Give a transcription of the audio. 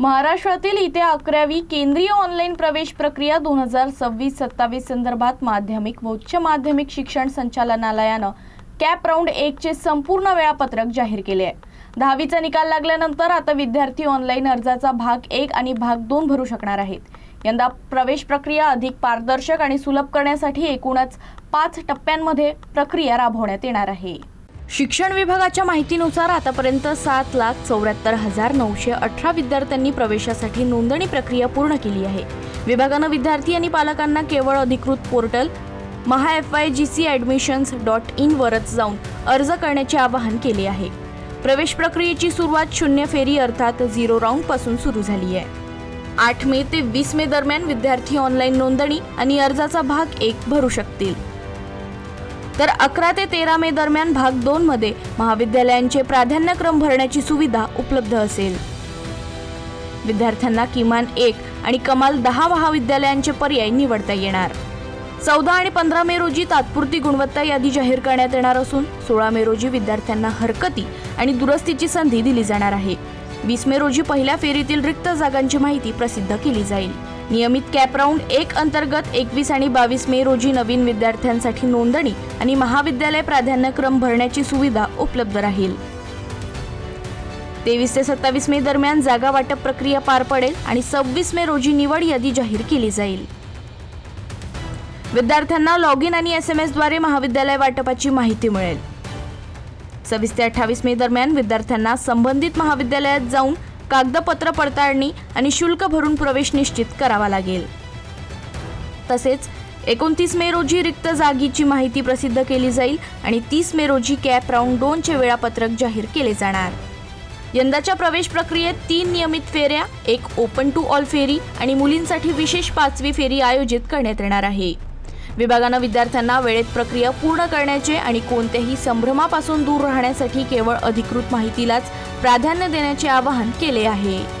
महाराष्ट्रातील इयत्ता 11वी केंद्रीय ऑनलाईन प्रवेश प्रक्रिया 2026-27 संदर्भात माध्यमिक व उच्च माध्यमिक शिक्षण संचालनालयानं कॅप राऊंड 1 चे संपूर्ण वेळापत्रक जाहीर केले आहे। 10वीचा निकाल लागल्यानंतर आता विद्यार्थी ऑनलाईन अर्जाचा भाग 1 आणि भाग 2 भरू शकणार आहेत। यंदा प्रवेश प्रक्रिया अधिक पारदर्शक आणि सुलभ करण्यासाठी एकूणच 5 टप्प्यांमध्ये प्रक्रिया राबवण्यात येणार आहे। शिक्षण विभागाच्या माहितीनुसार आतापर्यंत 7,74,918 विद्यार्थ्यांनी प्रवेशासाठी नोंदणी प्रक्रिया पूर्ण केली आहे। विभागानं विद्यार्थी आणि पालकांना केवळ अधिकृत पोर्टल mahafygcadmissions.in वरच जाऊन अर्ज करण्याचे आवाहन केले आहे। प्रवेश प्रक्रियेची सुरुवात 0 फेरी अर्थात 0 राऊंड पासून सुरू झाली आहे। 8 मे ते 20 मे दरम्यान विद्यार्थी ऑनलाईन नोंदणी आणि अर्जाचा भाग 1 भरू शकतील, तर 11 ते 13 मे दरम्यान भाग 2 मध्ये महाविद्यालयांचे प्राधान्यक्रम भरण्याची सुविधा उपलब्ध असेल। विद्यार्थ्यांना किमान 1 आणि कमाल 10 महाविद्यालयांचे पर्याय निवडता येणार। 14 आणि 15 मे रोजी तात्पुरती गुणवत्ता यादी जाहीर करण्यात येणार असून 16 मे रोजी विद्यार्थ्यांना हरकती आणि दुरुस्तीची संधी दिली जाणार आहे। 20 मे रोजी पहिल्या फेरीतील रिक्त जागांची माहिती प्रसिद्ध केली जाईल। नियमित कॅप राऊंड 1 अंतर्गत 21 आणि 22 मे रोजी नवीन विद्यार्थ्यांसाठी नोंदणी आणि महाविद्यालय प्राधान्यक्रम भरण्याची सुविधा उपलब्ध राहील। 23 ते 27 मे दरम्यान जागा वाटप प्रक्रिया पार पडेल आणि 26 मे रोजी निवड यादी जाहीर केली जाईल। विद्यार्थ्यांना लॉग इन आणि SMS द्वारे महाविद्यालय वाटपाची माहिती मिळेल। 26 ते 28 मे दरम्यान विद्यार्थ्यांना संबंधित महाविद्यालयात जाऊन कागदपत्र पडताळणी आणि शुल्क भरून प्रवेश निश्चित करावा लागेल। तसेच 29 मे रोजी रिक्त जागेची माहिती प्रसिद्ध केली जाईल आणि 30 मे रोजी कॅप राऊंड 2 चे वेळापत्रक जाहीर केले जाणार। यंदाच्या प्रवेश प्रक्रियेत 3 नियमित फेऱ्या, 1 ओपन टू ऑल फेरी आणि मुलींसाठी विशेष 5वी फेरी आयोजित करण्यात येणार आहे। विभागानं विद्यार्थ्यांना वेळेत प्रक्रिया पूर्ण करण्याचे आणि कोणत्याही संभ्रमापासून दूर राहण्यासाठी केवळ अधिकृत माहितीलाच प्राधान्य देण्याचे आवाहन केले आहे।